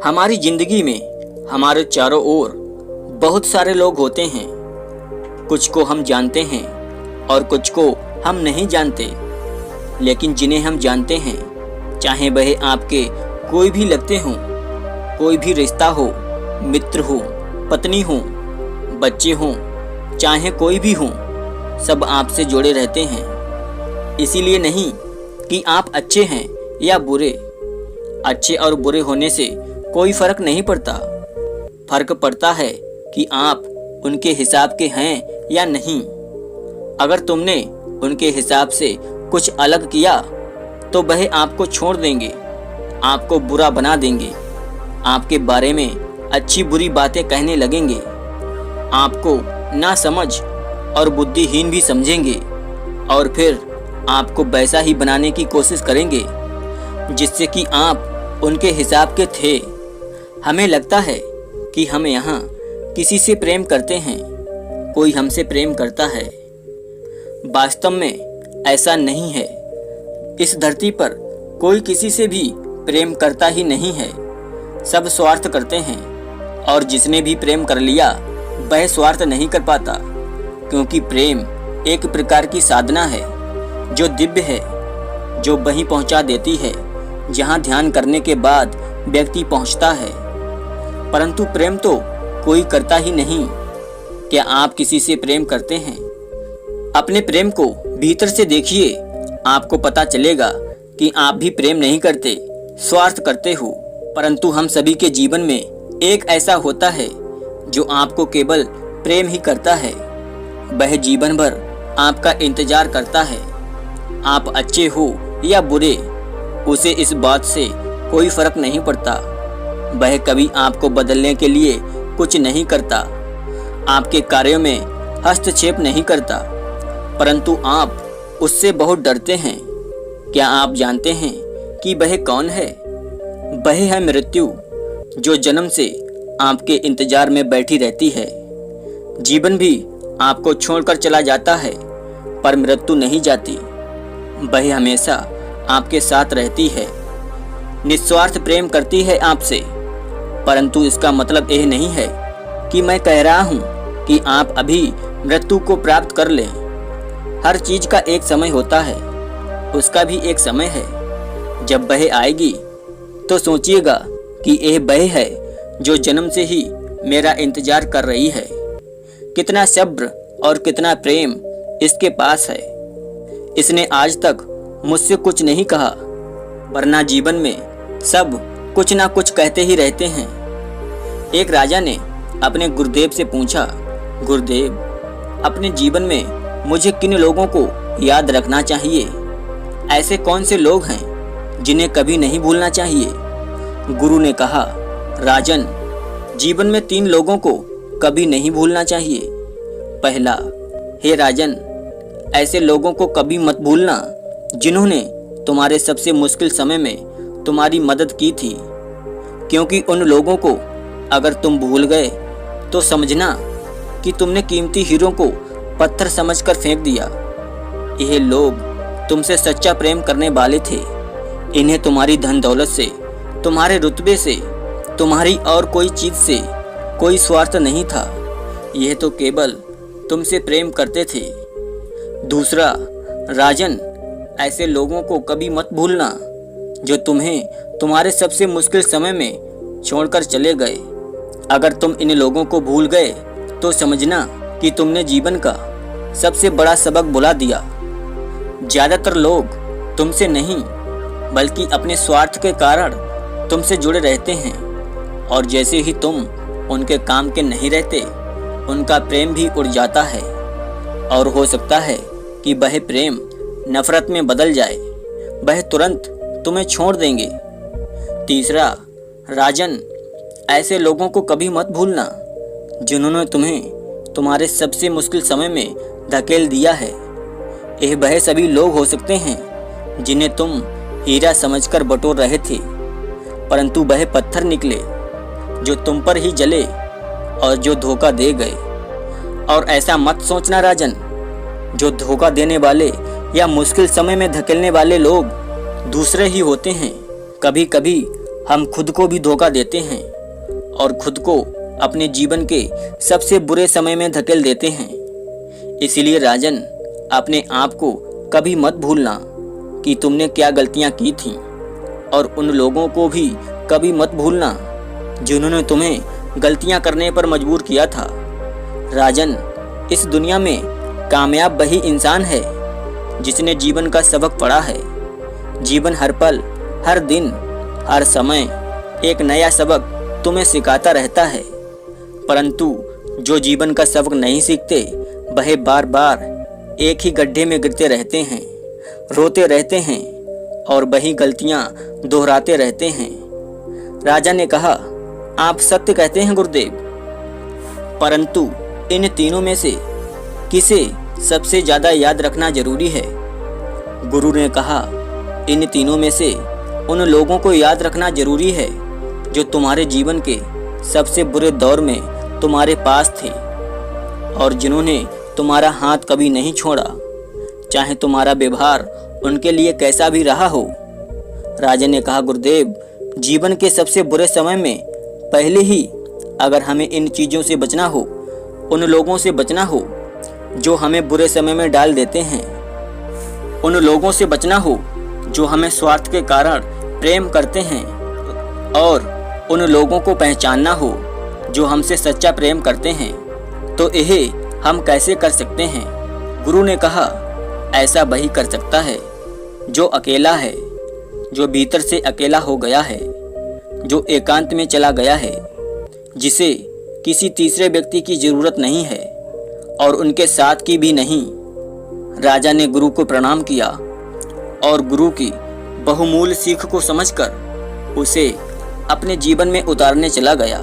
हमारी जिंदगी में हमारे चारों ओर बहुत सारे लोग होते हैं। कुछ को हम जानते हैं और कुछ को हम नहीं जानते, लेकिन जिन्हें हम जानते हैं, चाहे वह आपके कोई भी लगते हों, कोई भी रिश्ता हो, मित्र हो, पत्नी हो, बच्चे हों, चाहे कोई भी हो, सब आपसे जुड़े रहते हैं। इसीलिए नहीं कि आप अच्छे हैं या बुरे, अच्छे और बुरे होने से कोई फर्क नहीं पड़ता। फर्क पड़ता है कि आप उनके हिसाब के हैं या नहीं। अगर तुमने उनके हिसाब से कुछ अलग किया तो वह आपको छोड़ देंगे, आपको बुरा बना देंगे, आपके बारे में अच्छी बुरी बातें कहने लगेंगे, आपको नासमझ और बुद्धिहीन भी समझेंगे और फिर आपको वैसा ही बनाने की कोशिश करेंगे जिससे कि आप उनके हिसाब के थे। हमें लगता है कि हम यहाँ किसी से प्रेम करते हैं, कोई हमसे प्रेम करता है। वास्तव में ऐसा नहीं है। इस धरती पर कोई किसी से भी प्रेम करता ही नहीं है। सब स्वार्थ करते हैं और जिसने भी प्रेम कर लिया वह स्वार्थ नहीं कर पाता, क्योंकि प्रेम एक प्रकार की साधना है जो दिव्य है, जो वहीं पहुंचा देती है जहां ध्यान करने के बाद व्यक्ति पहुंचता है। परंतु प्रेम तो कोई करता ही नहीं। क्या आप किसी से प्रेम करते हैं? अपने प्रेम को भीतर से देखिए, आपको पता चलेगा कि आप भी प्रेम नहीं करते, स्वार्थ करते हो। परंतु हम सभी के जीवन में एक ऐसा होता है जो आपको केवल प्रेम ही करता है। वह जीवन भर आपका इंतजार करता है। आप अच्छे हो या बुरे, उसे इस बात से कोई फर्क नहीं पड़ता। वह कभी आपको बदलने के लिए कुछ नहीं करता, आपके कार्यों में हस्तक्षेप नहीं करता, परंतु आप उससे बहुत डरते हैं। क्या आप जानते हैं कि वह कौन है? वह है मृत्यु, जो जन्म से आपके इंतजार में बैठी रहती है। जीवन भी आपको छोड़कर चला जाता है, पर मृत्यु नहीं जाती। वह हमेशा आपके साथ रहती है, निस्वार्थ प्रेम करती है आपसे। परंतु इसका मतलब यह नहीं है कि मैं कह रहा हूँ कि आप अभी मृत्यु को प्राप्त कर लें। हर चीज का एक समय होता है, उसका भी एक समय है। जब वह आएगी तो सोचिएगा कि यह वह है जो जन्म से ही मेरा इंतजार कर रही है। कितना सब्र और कितना प्रेम इसके पास है। इसने आज तक मुझसे कुछ नहीं कहा, वरना जीवन में सब कुछ ना कुछ कहते ही रहते हैं। एक राजा ने अपने गुरुदेव से पूछा, गुरुदेव, अपने जीवन में मुझे किन लोगों को याद रखना चाहिए? ऐसे कौन से लोग हैं जिन्हें कभी नहीं भूलना चाहिए? गुरु ने कहा, राजन, जीवन में 3 लोगों को कभी नहीं भूलना चाहिए। पहला, हे राजन, ऐसे लोगों को कभी मत भूलना जिन्होंने तुम्हारे सबसे मुश्किल समय में तुम्हारी मदद की थी, क्योंकि उन लोगों को अगर तुम भूल गए तो समझना कि तुमने कीमती हीरो को पत्थर समझकर फेंक दिया। यह लोग तुमसे सच्चा प्रेम करने वाले थे। इन्हें तुम्हारी धन दौलत से, तुम्हारे रुतबे से, तुम्हारी और कोई चीज से कोई स्वार्थ नहीं था। यह तो केवल तुमसे प्रेम करते थे। दूसरा, राजन, ऐसे लोगों को कभी मत भूलना जो तुम्हें तुम्हारे सबसे मुश्किल समय में छोड़कर चले गए। अगर तुम इन लोगों को भूल गए तो समझना कि तुमने जीवन का सबसे बड़ा सबक भुला दिया। ज्यादातर लोग तुमसे नहीं बल्कि अपने स्वार्थ के कारण तुमसे जुड़े रहते हैं, और जैसे ही तुम उनके काम के नहीं रहते, उनका प्रेम भी उड़ जाता है और हो सकता है कि वह प्रेम नफरत में बदल जाए। वह तुरंत तुम्हें छोड़ देंगे। तीसरा, राजन, ऐसे लोगों को कभी मत भूलना जिन्होंने तुम्हें तुम्हारे सबसे मुश्किल समय में धकेल दिया है। यह वह सभी लोग हो सकते हैं जिन्हें तुम हीरा समझकर बटोर रहे थे, परंतु वह पत्थर निकले जो तुम पर ही जले और जो धोखा दे गए। और ऐसा मत सोचना राजन, जो धोखा देने वाले या मुश्किल समय में धकेलने वाले लोग दूसरे ही होते हैं। कभी कभी हम खुद को भी धोखा देते हैं और खुद को अपने जीवन के सबसे बुरे समय में धकेल देते हैं। इसीलिए राजन, अपने आप को कभी मत भूलना कि तुमने क्या गलतियां की थीं, और उन लोगों को भी कभी मत भूलना जिन्होंने तुम्हें गलतियां करने पर मजबूर किया था। राजन, इस दुनिया में कामयाब वही इंसान है जिसने जीवन का सबक पढ़ा है। जीवन हर पल, हर दिन, हर समय एक नया सबक तुम्हें सिखाता रहता है, परंतु जो जीवन का सबक नहीं सीखते वह बार बार एक ही गड्ढे में गिरते रहते हैं, रोते रहते हैं और वही गलतियां दोहराते रहते हैं। राजा ने कहा, आप सत्य कहते हैं गुरुदेव, परंतु इन तीनों में से किसे सबसे ज्यादा याद रखना जरूरी है? गुरु ने कहा, इन तीनों में से उन लोगों को याद रखना जरूरी है जो तुम्हारे जीवन के सबसे बुरे दौर में तुम्हारे पास थे और जिन्होंने तुम्हारा हाथ कभी नहीं छोड़ा, चाहे तुम्हारा व्यवहार उनके लिए कैसा भी रहा हो। राजा ने कहा, गुरुदेव, जीवन के सबसे बुरे समय में पहले ही अगर हमें इन चीज़ों से बचना हो, उन लोगों से बचना हो जो हमें बुरे समय में डाल देते हैं, उन लोगों से बचना हो जो हमें स्वार्थ के कारण प्रेम करते हैं, और उन लोगों को पहचानना हो जो हमसे सच्चा प्रेम करते हैं, तो यह हम कैसे कर सकते हैं? गुरु ने कहा, ऐसा वही कर सकता है जो अकेला है, जो भीतर से अकेला हो गया है, जो एकांत में चला गया है, जिसे किसी तीसरे व्यक्ति की जरूरत नहीं है और उनके साथ की भी नहीं। राजा ने गुरु को प्रणाम किया और गुरु की बहुमूल्य सीख को समझकर उसे अपने जीवन में उतारने चला गया।